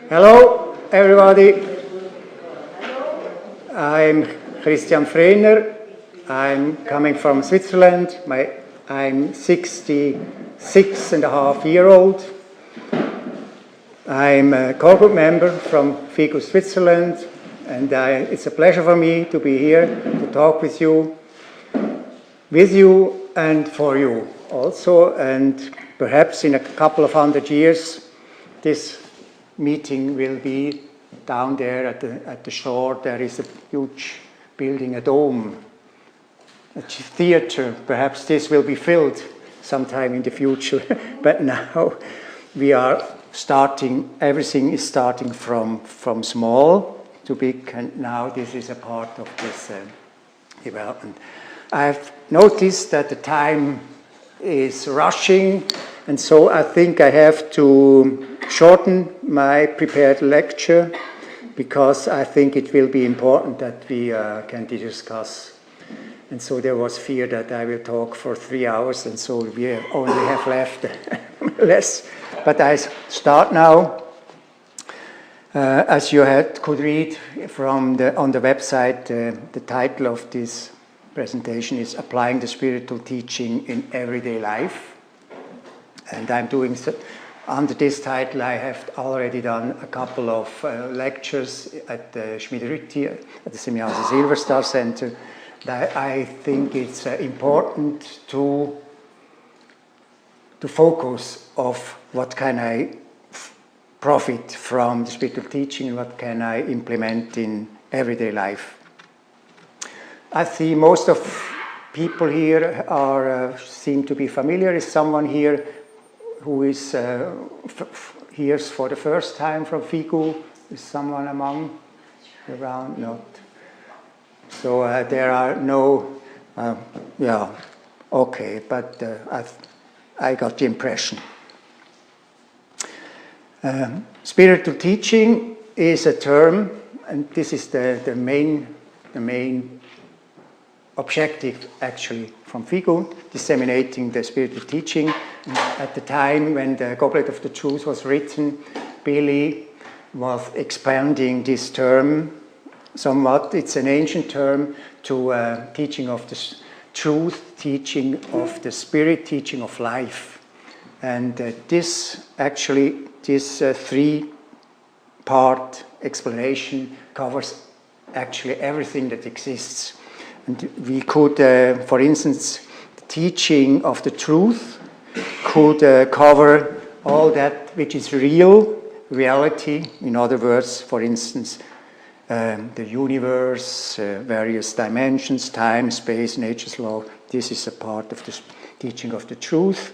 Hello, everybody. I'm Christian Frehner. I'm coming from Switzerland. I'm 66 and a half year old. I'm a corporate member from FIGU Switzerland, and it's a pleasure for me to be here to talk with you and for you also. And perhaps in a couple of 100 years, this meeting will be down there at the shore. There is a huge building, a dome, a theater. Perhaps this will be filled sometime in the future. But now we are starting, everything is starting from small to big, and now this is a part of this development. I've noticed that the time is rushing, and so I think I have to shorten my prepared lecture, because I think it will be important that we can discuss. And so there was fear that I will talk for 3 hours, and so we only have left less. But I start now. As you could read on the website, the title of this presentation is Applying the Spiritual Teaching in Everyday Life. And I'm doing so. Under this title, I have already done a couple of lectures at the Schmidt-Rütti, at the Semjase Silverstar Center. I think it's important to focus of what can I profit from the spiritual teaching and what can I implement in everyday life. I see most of people here seem to be familiar. Is someone here who is here for the first time from FIGU? Is someone among around? Not. So there are no, okay, but I got the impression. Spiritual teaching is a term, and this is the main objective actually from FIGU, disseminating the spiritual teaching. At the time when the Goblet of the Truth was written, Billy was expanding this term somewhat. It's an ancient term to teaching of the truth, teaching of the spirit, teaching of life. And this three-part explanation covers actually everything that exists. And we could, for instance, the teaching of the truth could cover all that which is reality. In other words, for instance, the universe, various dimensions, time, space, nature's law. This is a part of the teaching of the truth.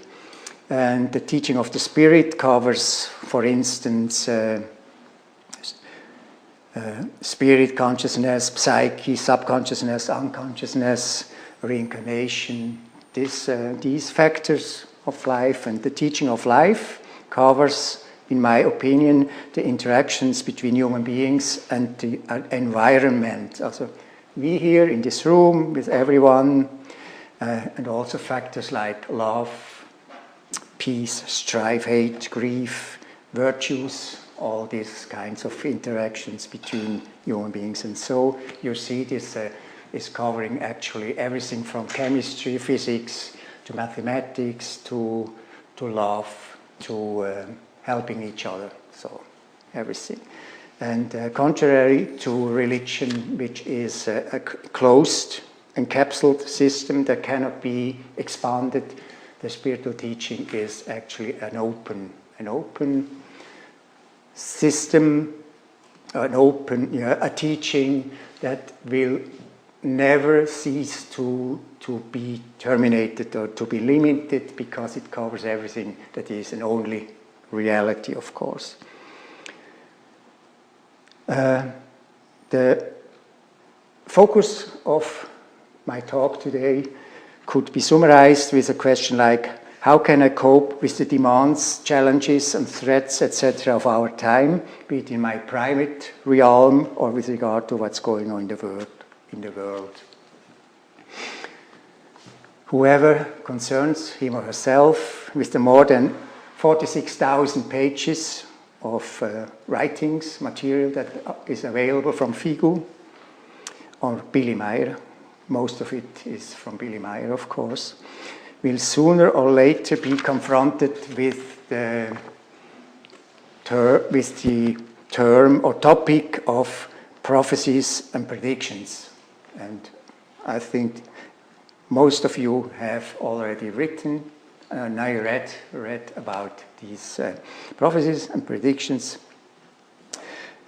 And the teaching of the spirit covers, for instance, spirit consciousness, psyche, subconsciousness, unconsciousness, reincarnation, these factors of life. And the teaching of life covers, in my opinion, the interactions between human beings and the environment. Also, we here in this room with everyone, and also factors like love, peace, strife, hate, grief, virtues, all these kinds of interactions between human beings. And so you see this is covering actually everything from chemistry, physics, to mathematics, to love, to helping each other, so everything. And contrary to religion, which is a closed, encapsulated system that cannot be expanded, the spiritual teaching is actually an open system, a teaching that will never cease to be terminated or to be limited, because it covers everything that is an only reality, of course. The focus of my talk today could be summarized with a question like, how can I cope with the demands, challenges, and threats, etc. of our time, be it in my private realm or with regard to what's going on in the world? Whoever concerns him or herself with the more than 46,000 pages writings, material that is available from Figu or Billy Meier. Most of it is from Billy Meier, of course, will sooner or later be confronted with the term or topic of prophecies and predictions. And I think most of you have already written, now you read about these prophecies and predictions.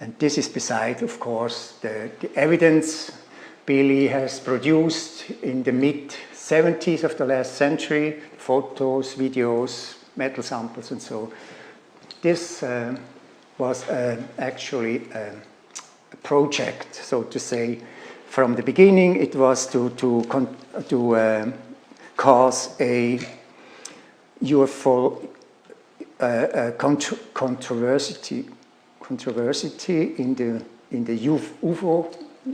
And this is beside, of course, the evidence Billy has produced in the mid-70s of the last century, photos, videos, metal samples, and so. This was actually a project, so to say. From the beginning, it was to cause a UFO controversy in the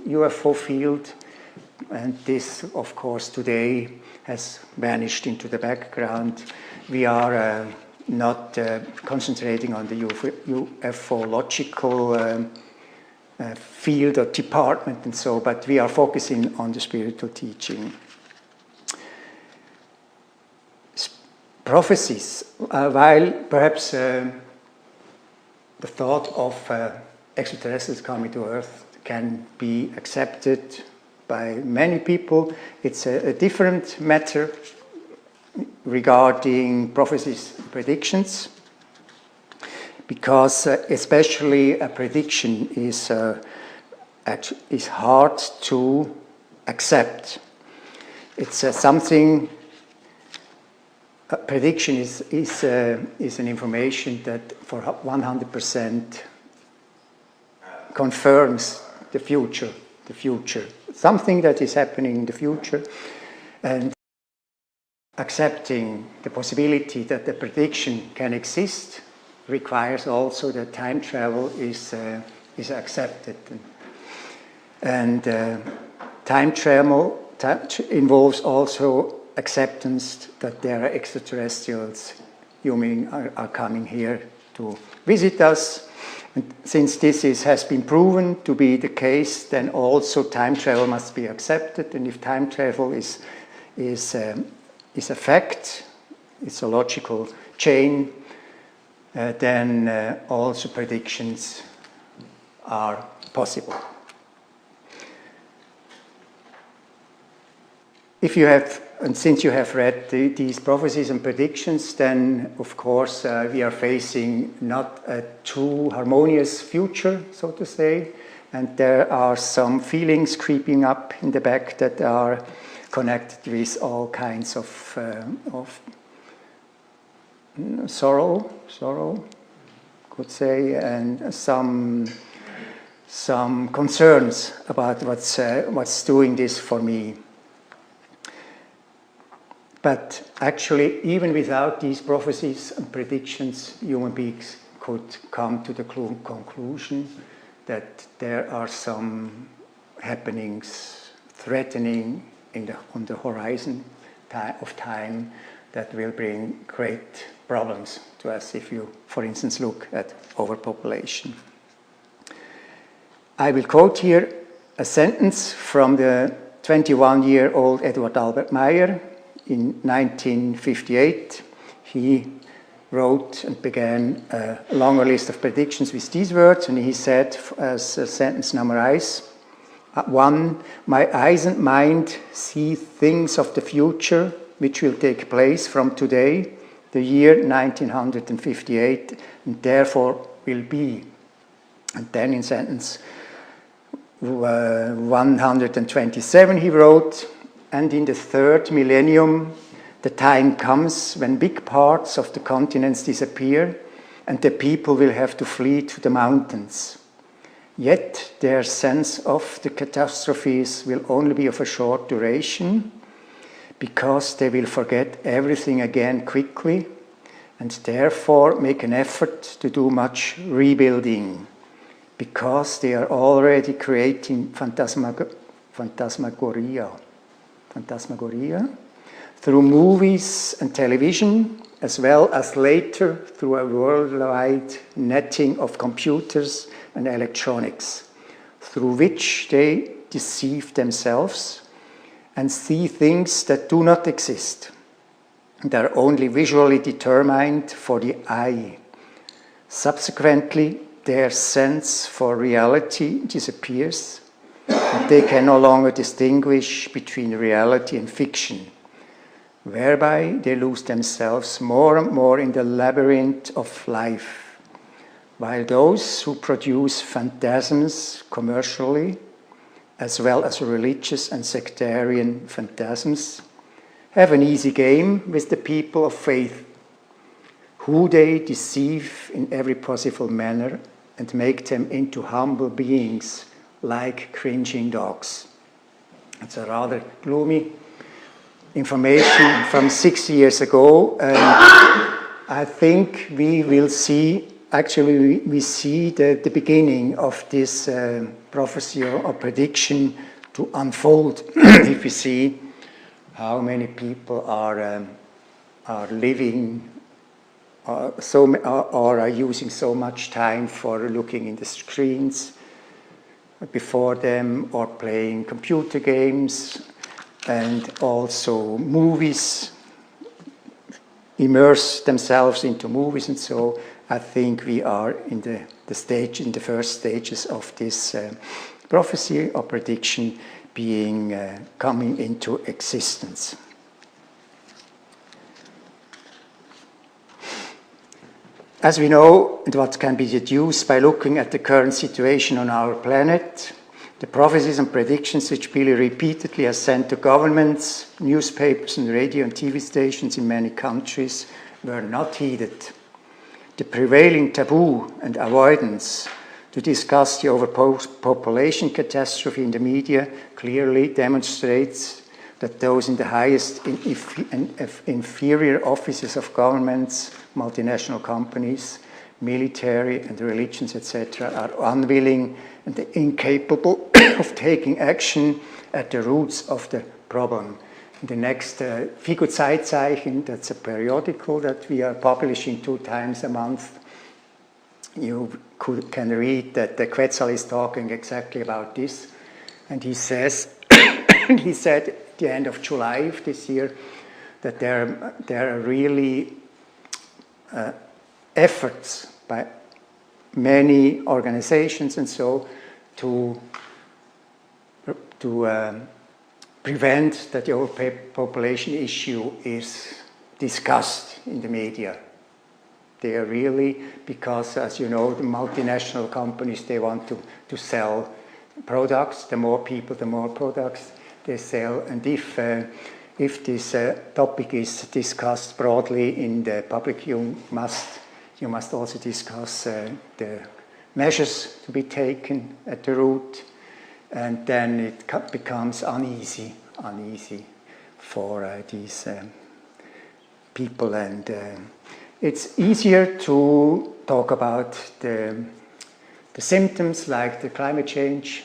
UFO field, and this, of course, today has vanished into the background. We are not concentrating on the ufological field or department and so, but we are focusing on the spiritual teaching. Prophecies, while perhaps the thought of extraterrestrials coming to Earth can be accepted by many people, it's a different matter regarding prophecies and predictions, because especially a prediction is hard to accept. It's something. A prediction is an information that for 100% confirms the future, something that is happening in the future, and accepting the possibility that the prediction can exist requires also that time travel is accepted, and time travel involves also acceptance that there are extraterrestrials are coming here to visit us. And since this has been proven to be the case, then also time travel must be accepted. And if time travel is a fact, it's a logical chain, then also predictions are possible. If you have, and since you have read these prophecies and predictions, then of course we are facing not a too harmonious future, so to say, and there are some feelings creeping up in the back that are connected with all kinds of sorrow, could say, and some concerns about what's doing this for me. But actually, even without these prophecies and predictions, human beings could come to the conclusion that there are some happenings threatening on the horizon of time that will bring great problems to us if you, for instance, look at overpopulation. I will quote here a sentence from the 21-year-old Edward Albert Meyer. In 1958, he wrote and began a longer list of predictions with these words, and he said, as sentence number 1, my eyes and mind see things of the future which will take place from today, the year 1958, and therefore will be. And then in sentence 127 he wrote, and in the third millennium, the time comes when big parts of the continents disappear and the people will have to flee to the mountains. Yet their sense of the catastrophes will only be of a short duration, because they will forget everything again quickly and therefore make an effort to do much rebuilding, because they are already creating phantasmagoria through movies and television, as well as later through a worldwide netting of computers and electronics, through which they deceive themselves and see things that do not exist. They are only visually determined for the eye. Subsequently, their sense for reality disappears, and they can no longer distinguish between reality and fiction, whereby they lose themselves more and more in the labyrinth of life, while those who produce phantasms commercially, as well as religious and sectarian phantasms, have an easy game with the people of faith, who they deceive in every possible manner and make them into humble beings like cringing dogs. It's a rather gloomy information from 6 years ago, and I think we will see, actually we see the beginning of this prophecy or prediction to unfold if we see how many people are living or are using so much time for looking in the screens before them, or playing computer games, and also movies, immerse themselves into movies. And so I think we are in the first stages of this prophecy or prediction coming into existence. As we know, and what can be deduced by looking at the current situation on our planet, the prophecies and predictions which Billy repeatedly has sent to governments, newspapers, and radio and TV stations in many countries were not heeded. The prevailing taboo and avoidance to discuss the overpopulation catastrophe in the media clearly demonstrates that those in the highest and inferior offices of governments, multinational companies, military and religions, etc., are unwilling and incapable of taking action at the roots of the problem. In the next Figur-Zeitzeichen, that's a periodical that we are publishing 2 times a month, you can read that the Quetzal is talking exactly about this. And he says, he said at the end of July of this year, that there are really efforts by many organizations and so to prevent that the overpopulation issue is discussed in the media. They are really, because as you know, the multinational companies, they want to sell products. The more people, the more products they sell. And if this topic is discussed broadly in the public, you must also discuss the measures to be taken at the root, and then it becomes uneasy for these people, and it's easier to talk about the symptoms like the climate change,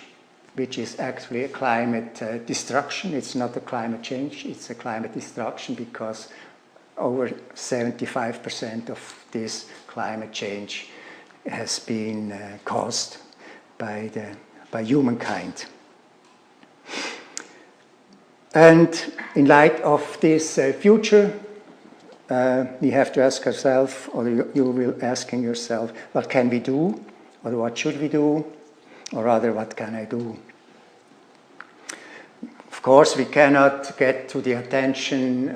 which is actually a climate destruction. It's not a climate change, it's a climate destruction, because over 75% of this climate change has been caused by humankind. And in light of this future, we have to ask ourselves, or you will asking yourself, what can we do, or what should we do, or rather, what can I do? Of course, we cannot get the attention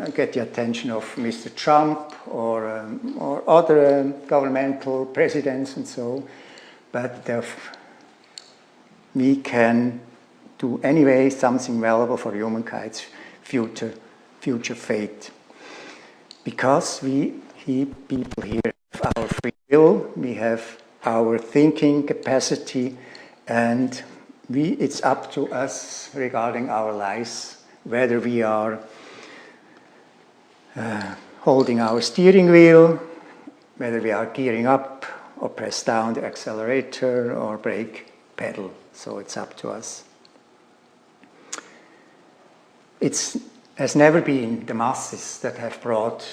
of Mr. Trump or other governmental presidents and so, but we can do anyway something valuable for humankind's future fate. Because we people here have our free will, we have our thinking capacity, and it's up to us regarding our lives, whether we are holding our steering wheel, whether we are gearing up or press down the accelerator or brake pedal. So it's up to us. It has never been the masses that have brought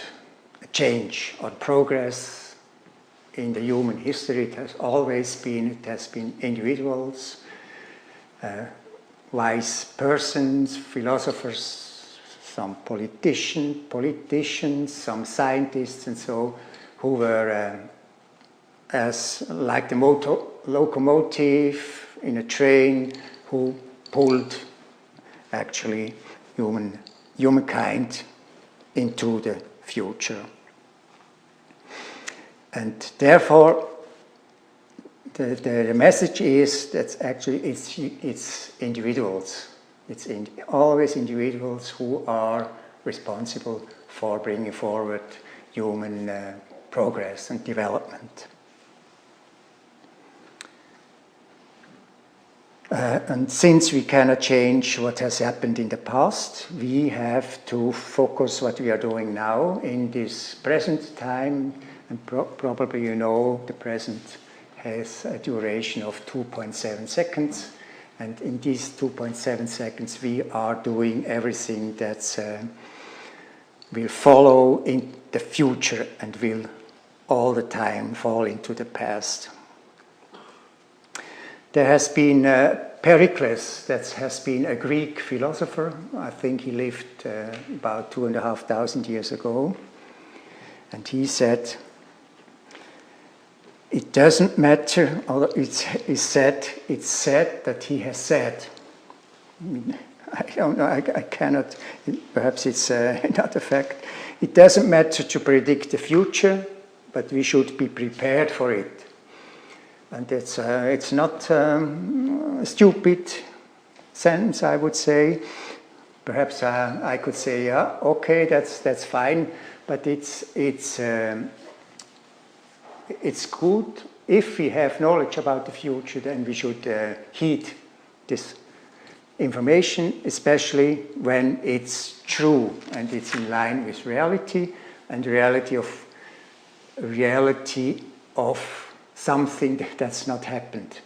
change or progress in the human history. It has been individuals, wise persons, philosophers, some politicians, some scientists, and so, who were as like the locomotive in a train, who pulled actually humankind into the future. And therefore, the message is that actually it's individuals. It's always individuals who are responsible for bringing forward human progress and development. And since we cannot change what has happened in the past, we have to focus what we are doing now in this present time. And probably you know the present has a duration of 2.7 seconds. And in these 2.7 seconds, we are doing everything that will follow in the future and will all the time fall into the past. There has been Pericles, that has been a Greek philosopher. I think he lived about 2,500 years ago. And he said, it doesn't matter, although it's said that he has said. I don't know, I cannot, perhaps it's not a fact. It doesn't matter to predict the future, but we should be prepared for it. And it's not a stupid sentence, I would say. Perhaps I could say, yeah, okay, that's fine, but it's good if we have knowledge about the future, then we should heed this information, especially when it's true and it's in line with reality, and reality of something that's not happened.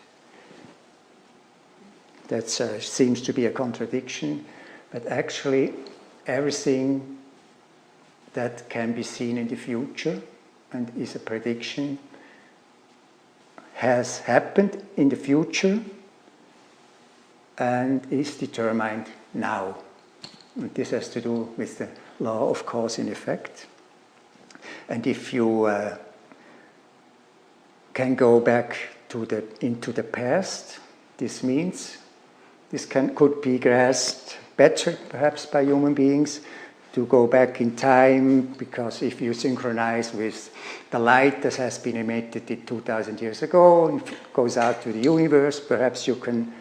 That seems to be a contradiction, but actually everything that can be seen in the future and is a prediction has happened in the future and is determined now. And this has to do with the law of cause and effect. And if you can go back into the past, this means this could be grasped better perhaps by human beings, to go back in time, because if you synchronize with the light that has been emitted 2,000 years ago and goes out to the universe, perhaps you can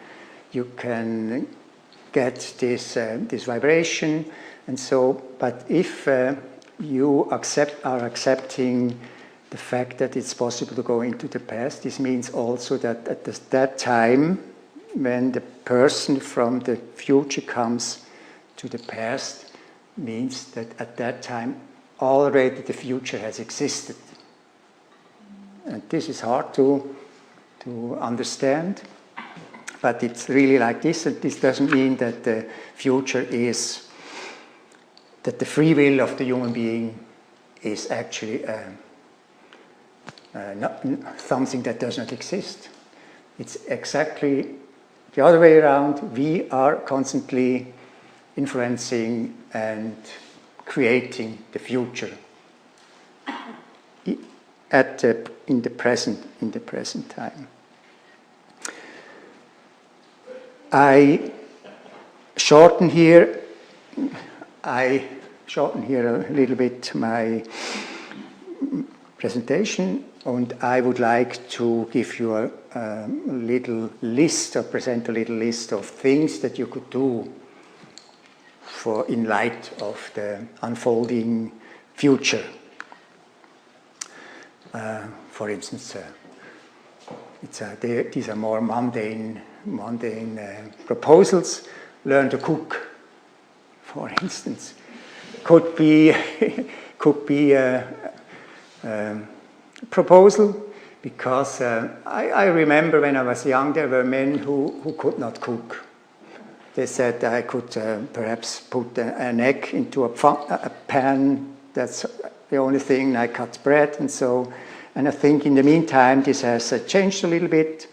get this vibration. And so, but if you are accepting the fact that it's possible to go into the past, this means also that at that time, when the person from the future comes to the past, means that at that time already the future has existed. And this is hard to understand, but it's really like this, and this doesn't mean that the future is, that the free will of the human being is actually not something that does not exist. It's exactly the other way around. We are constantly influencing and creating the future in the present time. I shorten here a little bit my presentation, and I would like to give you a little list, or present a little list of things that you could do in light of the unfolding future. For instance, these are more mundane proposals. Learn to cook, for instance, could be a proposal, because I remember when I was young, there were men who could not cook. They said I could perhaps put an egg into a pan that's the only thing. I cut bread and so, and I think in the meantime this has changed a little bit.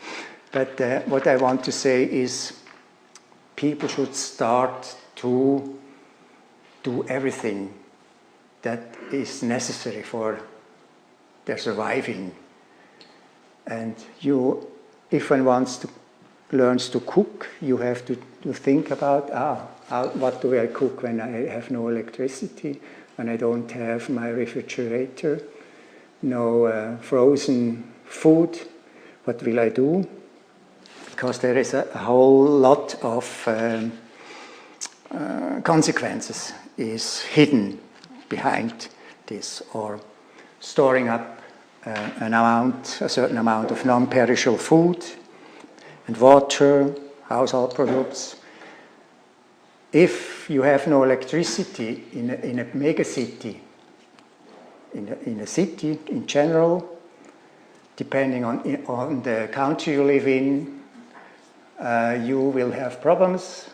But what I want to say is people should start to do everything that is necessary for their surviving. And if one learns to cook, you have to think about, what do I cook when I have no electricity, when I don't have my refrigerator, no frozen food, what will I do? Because there is a whole lot of consequences is hidden behind this, or storing up a certain amount of non-perishable food and water, household products. If you have no electricity in a mega city, in a city in general, depending on the country you live in, you will have problems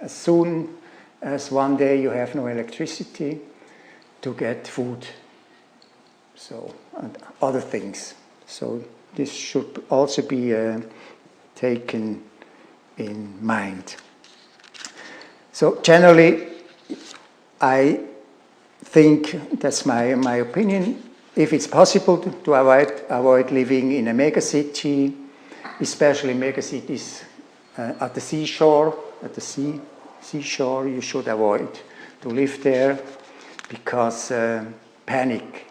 as soon as one day you have no electricity to get food, so, and other things. So this should also be taken in mind. So generally, I think, that's my opinion, if it's possible to avoid living in a mega city, especially mega cities at the seashore, seashore, you should avoid to live there, because panic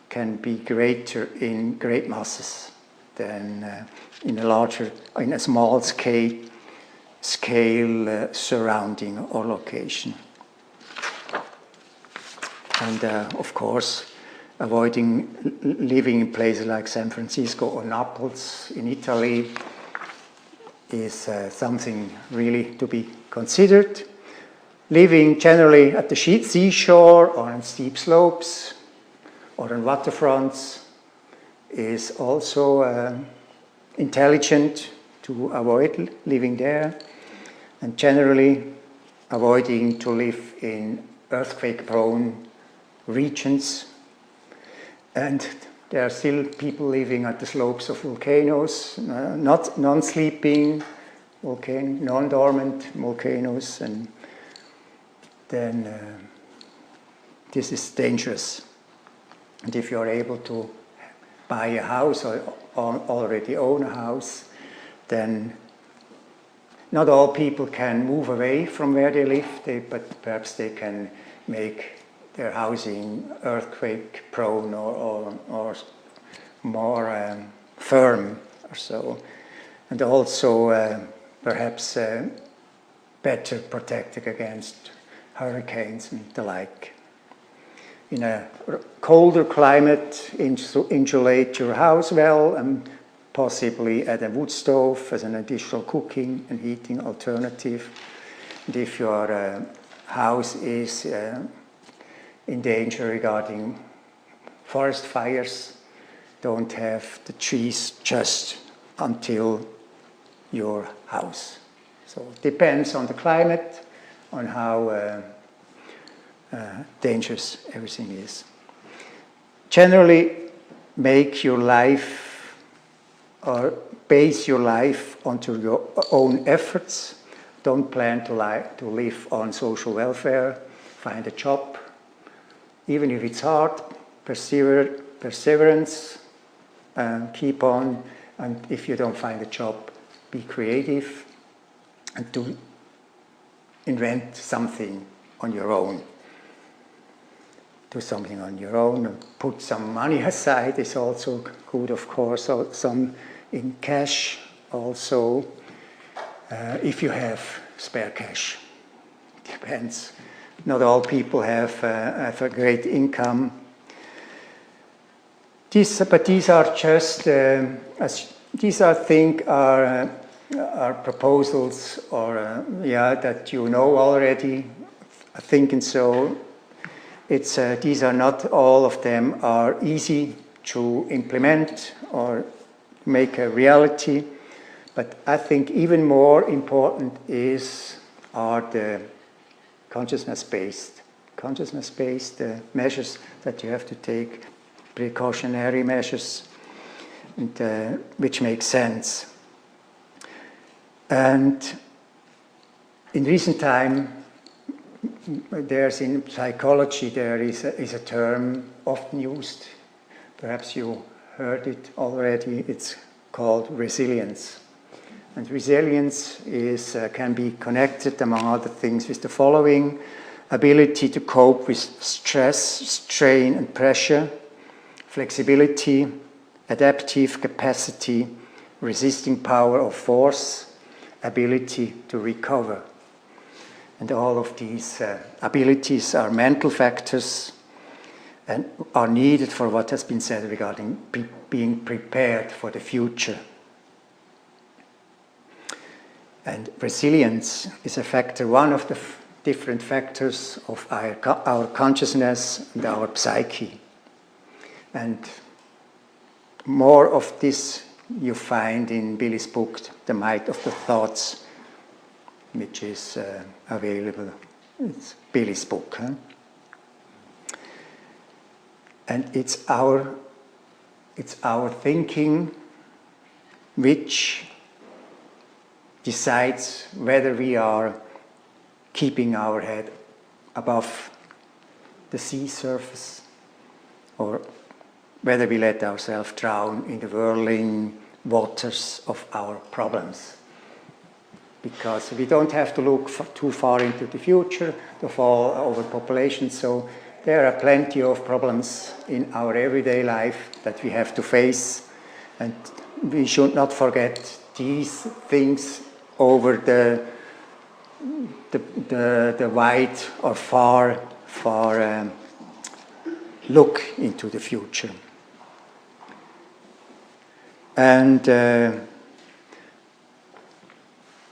can be greater in great masses than in a small scale surrounding or location. And of course, avoiding living in places like San Francisco or Naples in Italy is something really to be considered. Living generally at the seashore or on steep slopes or on waterfronts is also intelligent to avoid living there, and generally avoiding to live in earthquake-prone regions. And there are still people living at the slopes of volcanoes, not non-sleeping non-dormant volcanoes, and then this is dangerous. And if you are able to buy a house or already own a house, then not all people can move away from where they live, but perhaps they can make their housing earthquake prone or more firm or so, and also perhaps better protected against hurricanes and the like. In a colder climate, insulate your house well, and possibly add a wood stove as an additional cooking and heating alternative. And if your house is in danger regarding forest fires, don't have the trees just until your house. So it depends on the climate, on how dangerous everything is. Generally, make your life or base your life onto your own efforts. Don't plan to live on social welfare. Find a job, even if it's hard. Perseverance, keep on. And if you don't find a job, be creative and to invent something on your own. Do something on your own, and put some money aside is also good, of course, so some in cash also, if you have spare cash. Depends. Not all people have a great income. But these are just, these I think are proposals or that you know already, I think, and so it's these are not all of them are easy to implement or make a reality, but I think even more important are the consciousness-based consciousness-based measures that you have to take, precautionary measures, and, which make sense. And in recent time, there's in psychology, there is a term often used, perhaps you heard it already, it's called resilience. And resilience is, can be connected, among other things, with the following: ability to cope with stress, strain, and pressure, flexibility, adaptive capacity, resisting power of force, ability to recover. And all of these abilities are mental factors and are needed for what has been said regarding being prepared for the future. And resilience is a factor, one of the different factors of our consciousness and our psyche. And more of this you find in Billy's book, The Might of the Thoughts, which is available. It's Billy's book. Huh? And it's our thinking which decides whether we are keeping our head above the sea surface or whether we let ourselves drown in the whirling waters of our problems. Because we don't have to look too far into the future, to fall overpopulation, so there are plenty of problems in our everyday life that we have to face, and we should not forget these things over the wide or far look into the future. And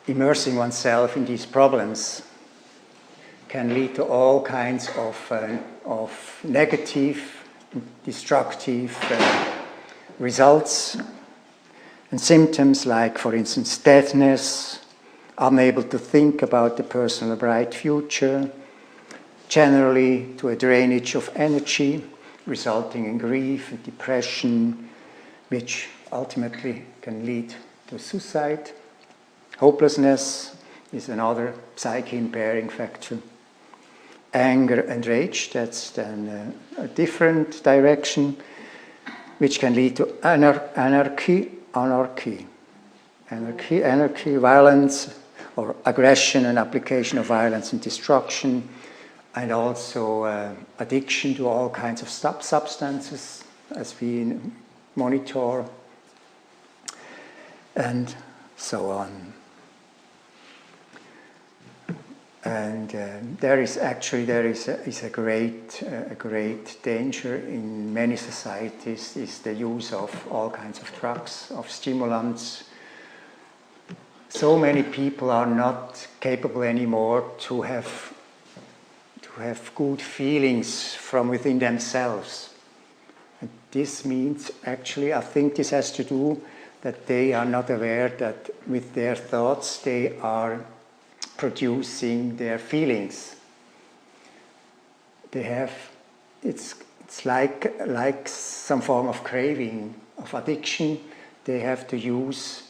immersing oneself in these problems can lead to all kinds of negative, destructive results and symptoms like, for instance, deadness, unable to think about the personal bright future, generally to a drainage of energy, resulting in grief and depression, which ultimately can lead to suicide. Hopelessness is another psyche-impairing factor. Anger and rage, that's then a different direction, which can lead to anarchy, violence, or aggression and application of violence and destruction, and also addiction to all kinds of substances, as we monitor, and so on. And there is a great danger in many societies is the use of all kinds of drugs, of stimulants. So many people are not capable anymore to have good feelings from within themselves. And this means, actually, I think this has to do that they are not aware that with their thoughts they are producing their feelings. They have, it's like some form of craving, of addiction. They have to use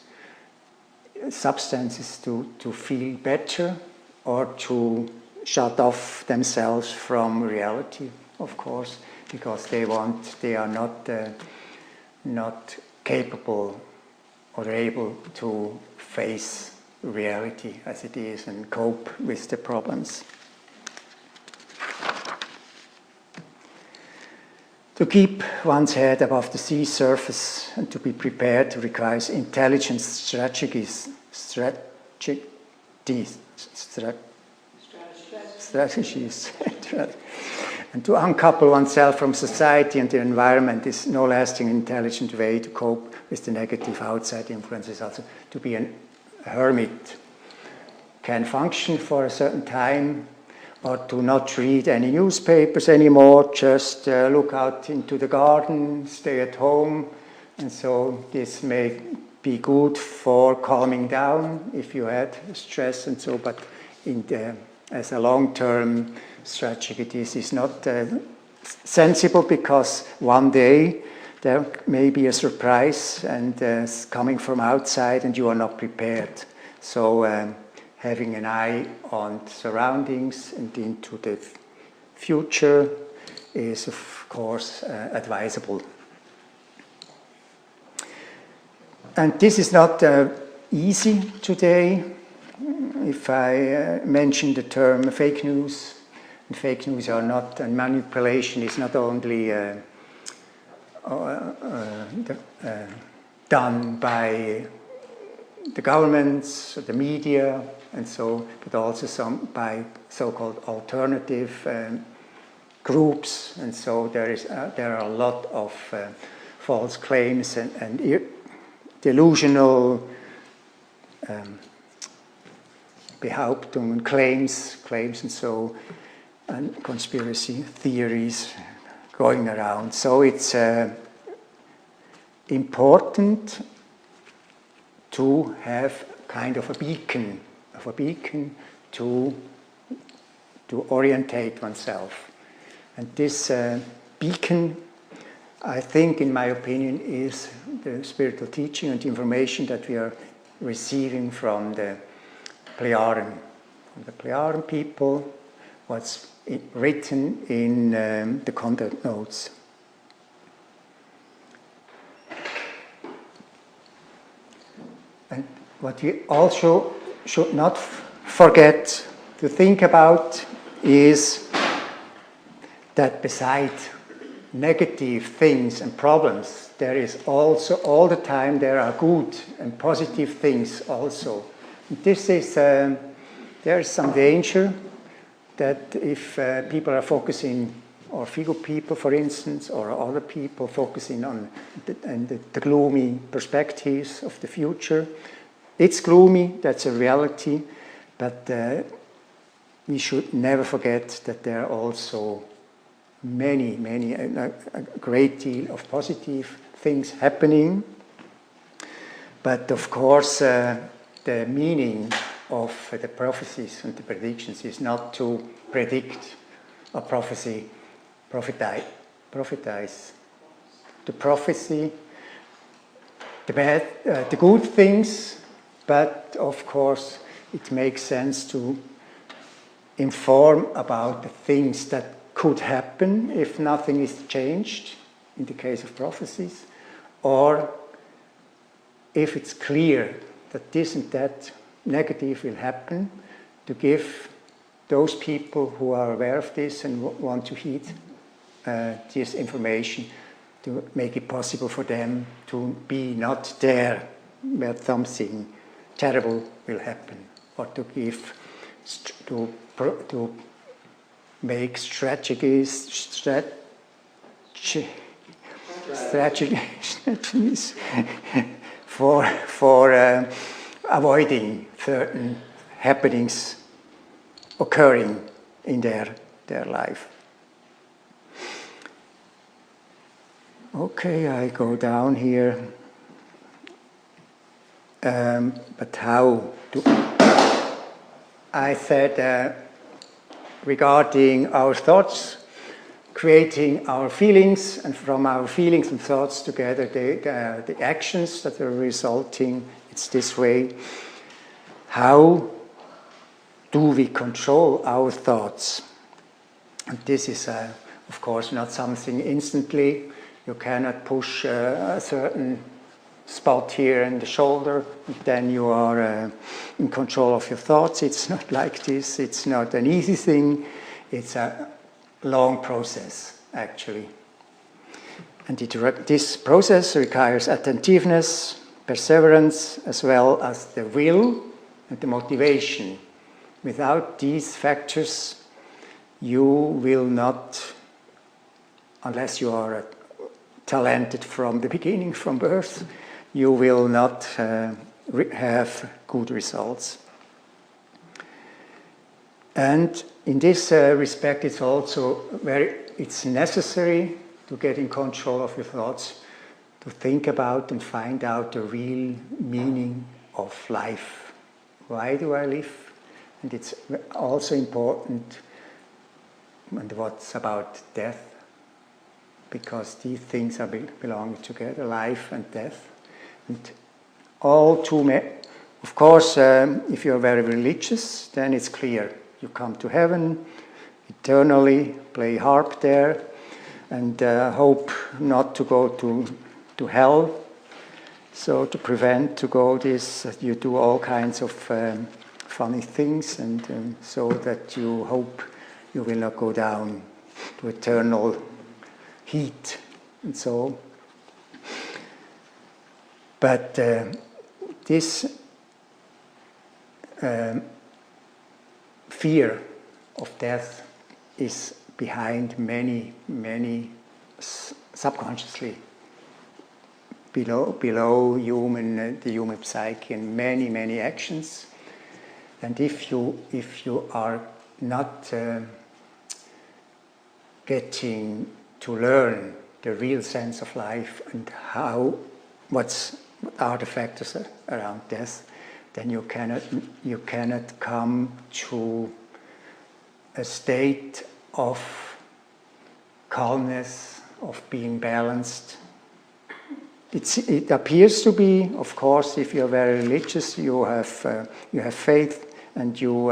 substances to feel better or to shut off themselves from reality, of course, because they are not capable or able to face reality as it is and cope with the problems. To keep one's head above the sea surface and to be prepared requires intelligent strategies, and to uncouple oneself from society and the environment is no lasting intelligent way to cope with the negative outside influences. Also, to be a hermit can function for a certain time, or to not read any newspapers anymore, just look out into the garden, stay at home, and so this may be good for calming down if you had stress and so, but as a long-term strategy. This is not sensible because one day there may be a surprise and coming from outside and you are not prepared. So having an eye on surroundings and into the future is of course advisable. And this is not easy today. If I mention the term fake news, and fake news are not, and manipulation is not only done by the governments, the media, and so, but also by so-called alternative groups, and so there are a lot of false claims and delusional Behauptungen, claims, and so, and conspiracy theories going around. So it's important to have kind of a beacon to orientate oneself. And this beacon, I think, in my opinion, is the spiritual teaching and information that we are receiving from the Plejaren people, what's written in the content notes. And what we also should not forget to think about is that beside negative things and problems, there is also all the time there are good and positive things also. This is, there is some danger that if people are focusing, or Figo people, for instance, or other people focusing on the gloomy perspectives of the future, it's gloomy, that's a reality, but we should never forget that there are also a great deal of positive things happening. But of course, the meaning of the prophecies and the predictions is not to predict or prophesize. The prophecy, the good things, but of course it makes sense to inform about the things that could happen if nothing is changed, in the case of prophecies, or if it's clear that this and that negative will happen, to give those people who are aware of this and want to heed this information, to make it possible for them to be not there where something terrible will happen, or to give, to make strategies for avoiding certain happenings occurring in their life. Okay, I go down here. But how do I said regarding our thoughts, creating our feelings, and from our feelings and thoughts together, the actions that are resulting, it's this way. How do we control our thoughts? And this is, of course, not something instantly. You cannot push a certain spot here in the shoulder, and then you are in control of your thoughts. It's not like this. It's not an easy thing. It's a long process, actually. And this process requires attentiveness, perseverance, as well as the will and the motivation. Without these factors, you will not, unless you are talented from the beginning, from birth, you will not have good results. And in this respect, it's also it's necessary to get in control of your thoughts, to think about and find out the real meaning of life. Why do I live? And it's also important and what's about death, because these things are belonging together, life and death. And all too many, of course, if you're very religious, then it's clear. You come to heaven eternally, play harp there, and hope not to go to hell. So to prevent to go this, you do all kinds of funny things, and so that you hope you will not go down to eternal heat and so. But this fear of death is behind many subconsciously below human the human psyche, and many actions. And if you are not getting to learn the real sense of life and what are the factors around death, then you cannot come to a state of calmness, of being balanced. It appears to be, of course, if you're very religious, you have faith, and you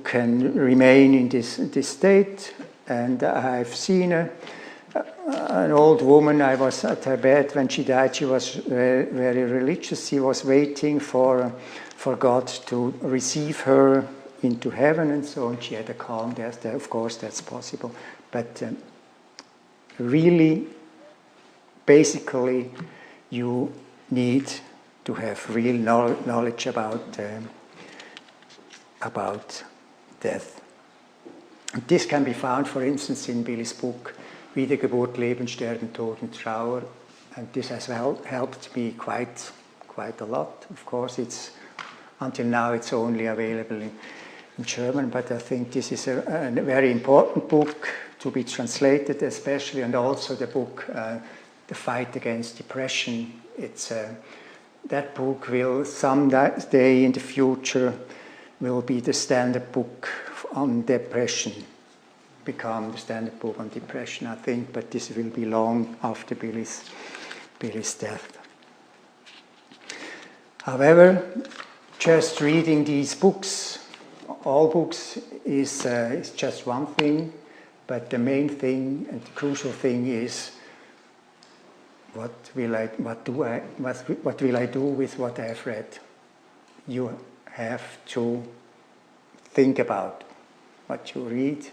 can remain in this state. And I've seen an old woman. I was at her bed when she died. She was very religious. She was waiting for God to receive her into heaven, and so on. She had a calm death. Of course, that's possible. But really, basically, you need to have real knowledge about death. And this can be found, for instance, in Billy's book, Wiedergeburt, Leben, Sterben, Tod und Trauer. And this has helped me quite a lot. Of course, until now it's only available in German, but I think this is a very important book to be translated, especially, and also the book, The Fight Against Depression. That book will someday in the future will be the standard book on depression, become the standard book on depression, I think, but this will be long after Billy's death. However, just reading these books, all books, is just one thing, but the main thing and the crucial thing is what will I do with what I have read? You have to think about what you read.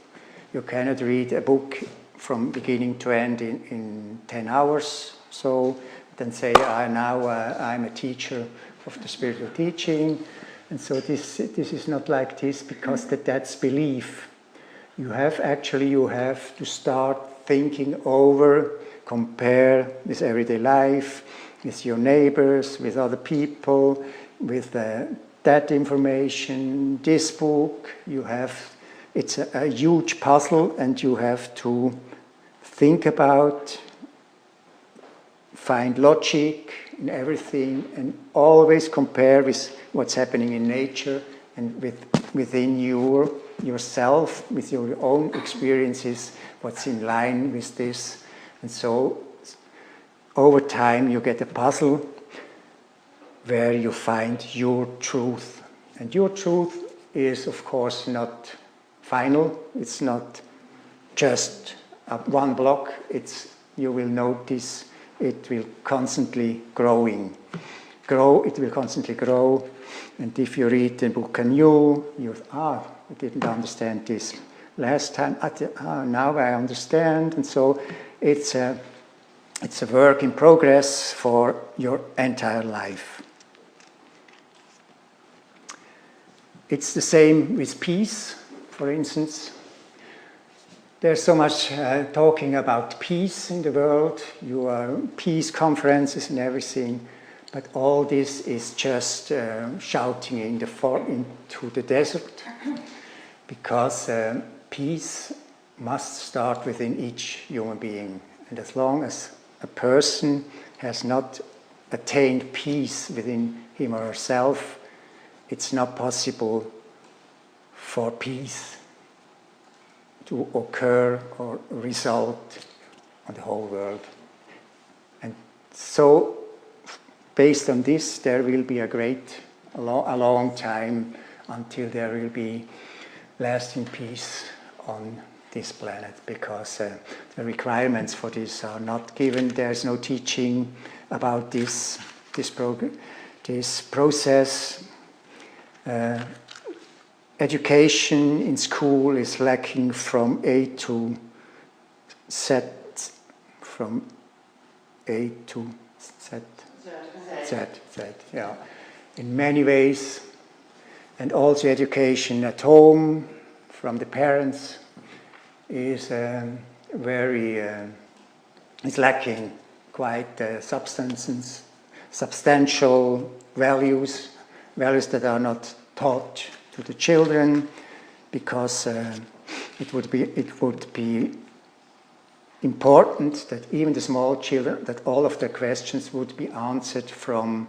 You cannot read a book from beginning to end in 10 hours. So then say, now I'm a teacher of the spiritual teaching. And so this is not like this, because that's belief. You have to start thinking over, compare with everyday life, with your neighbors, with other people, with that information, this book. It's a huge puzzle, and you have to think about, find logic in everything, and always compare with what's happening in nature and within yourself, with your own experiences, what's in line with this. And so over time you get a puzzle where you find your truth. And your truth is, of course, not final. It's not just one block. You will notice it will constantly growing. It will constantly grow. And if you read the book anew, I didn't understand this last time. Now I understand. And so it's a work in progress for your entire life. It's the same with peace, for instance. There's so much talking about peace in the world. You are peace conferences and everything, but all this is just shouting into the desert, because peace must start within each human being. And as long as a person has not attained peace within him or herself, it's not possible for peace to occur or result on the whole world. And so, based on this, there will be a long time until there will be lasting peace on this planet, because the requirements for this are not given. There's no teaching about this process. Education in school is lacking from A to Z, from A to Z, yeah, in many ways. And also education at home from the parents is is lacking quite substantial values that are not taught to the children, because it would be important that even the small children, that all of their questions would be answered from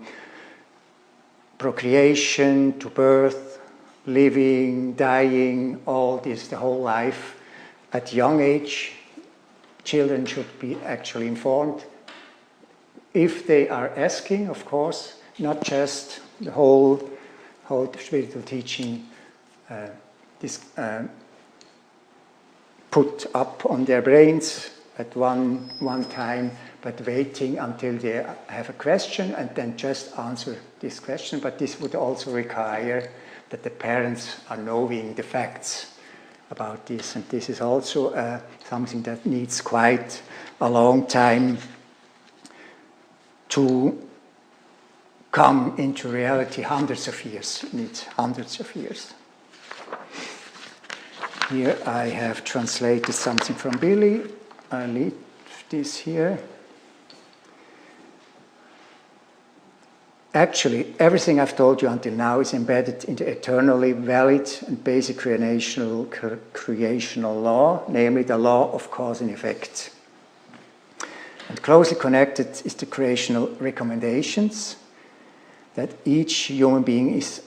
procreation to birth, living, dying, all this, the whole life. At young age, children should be actually informed, if they are asking, of course, not just the whole spiritual teaching put up on their brains at one time, but waiting until they have a question and then just answer this question. But this would also require that the parents are knowing the facts about this, and this is also something that needs quite a long time to come into reality. Hundreds of years, it needs hundreds of years. Here I have translated something from Billy. I leave this here. Actually, everything I've told you until now is embedded in the eternally valid and basic creational law, namely the law of cause and effect. And closely connected is the creational recommendations that each human being is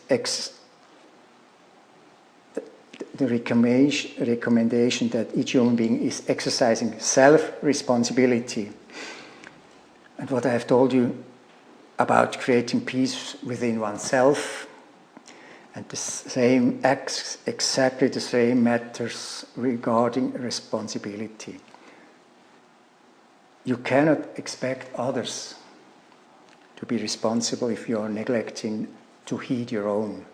the recommendation that each human being is exercising self-responsibility. And what I have told you about creating peace within oneself, and exactly the same matters regarding responsibility. You cannot expect others to be responsible if you are neglecting to heed your own.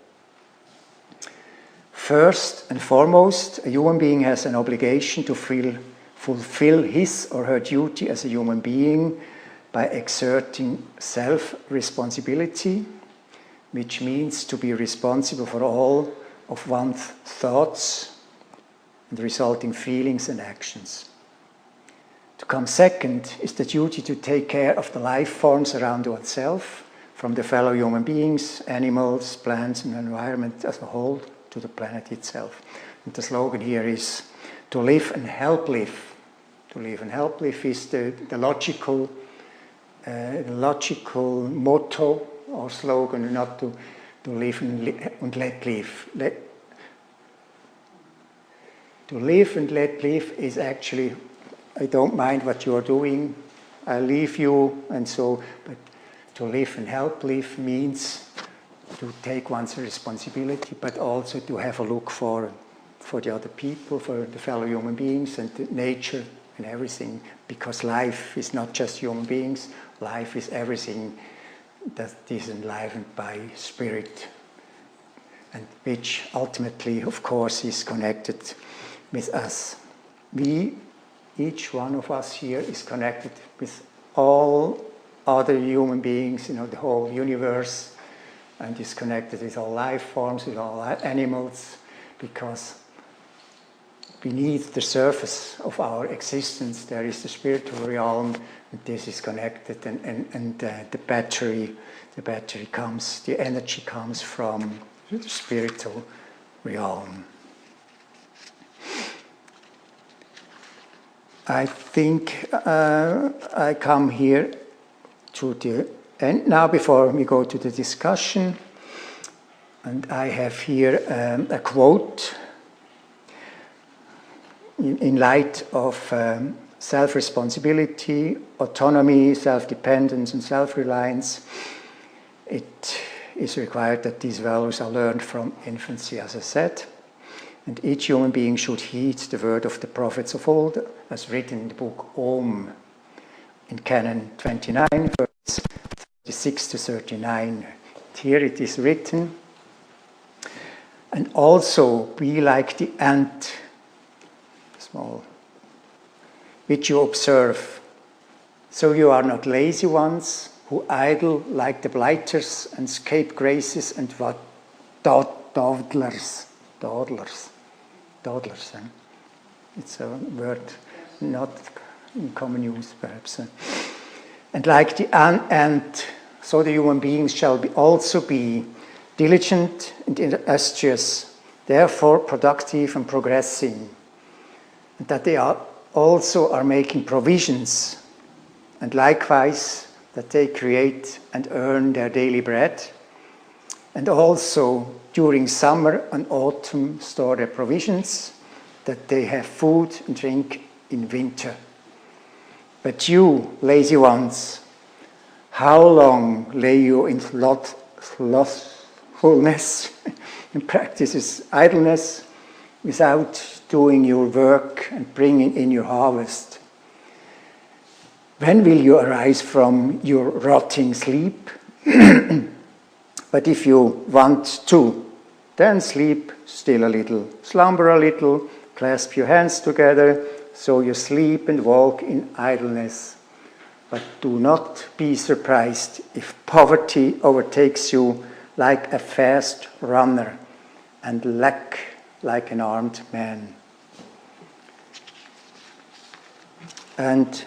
First and foremost, a human being has an obligation to fulfill his or her duty as a human being by exerting self-responsibility, which means to be responsible for all of one's thoughts and resulting feelings and actions. To come second is the duty to take care of the life forms around oneself, from the fellow human beings, animals, plants, and environment as a whole, to the planet itself. And the slogan here is to live and help live. To live and help live is the logical motto or slogan, not to live and let live. To live and let live is actually, I don't mind what you are doing, I leave you, and so, but to live and help live means to take one's responsibility, but also to have a look for the other people, for the fellow human beings and the nature and everything, because life is not just human beings, life is everything that is enlivened by spirit, and which ultimately, of course, is connected with us. Each one of us here is connected with all other human beings, the whole universe, and is connected with all life forms, with all animals, because beneath the surface of our existence there is the spiritual realm, and this is connected, and the battery comes, the energy comes from the spiritual realm. I think I come here to the end now before we go to the discussion, and I have here a quote in light of self-responsibility, autonomy, self-dependence, and self-reliance, it is required that these values are learned from infancy, as I said. And each human being should heed the word of the prophets of old, as written in the book Om, in Canon 29, verse 36 to 39. Here it is written, and also be like the ant, small, which you observe. So you are not lazy ones who idle like the blighters and scapegraces and what dawdlers. Eh? It's a word not in common use, perhaps. And like the ant, so the human beings shall also be diligent and industrious, therefore productive and progressing, and that they also are making provisions, and likewise that they create and earn their daily bread, and also during summer and autumn store their provisions, that they have food and drink in winter. But you, lazy ones, how long lay you in slothfulness and practices idleness without doing your work and bringing in your harvest? When will you arise from your rotting sleep? But if you want to, then sleep still a little, slumber a little, clasp your hands together, so you sleep and walk in idleness. But do not be surprised if poverty overtakes you like a fast runner and lack like an armed man. And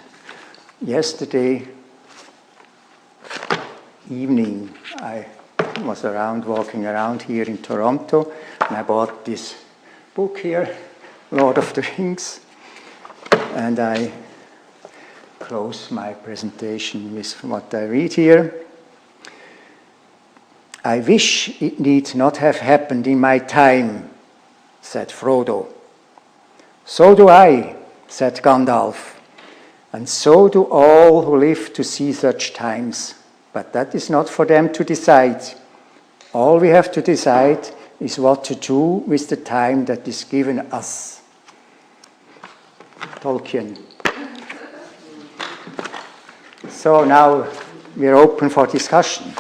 yesterday evening, I was walking around here in Toronto, and I bought this book here, Lord of the Rings, and I close my presentation with what I read here. I wish it need not have happened in my time, said Frodo. So do I, said Gandalf, and so do all who live to see such times. But that is not for them to decide. All we have to decide is what to do with the time that is given us. Tolkien. So now we're open for discussion.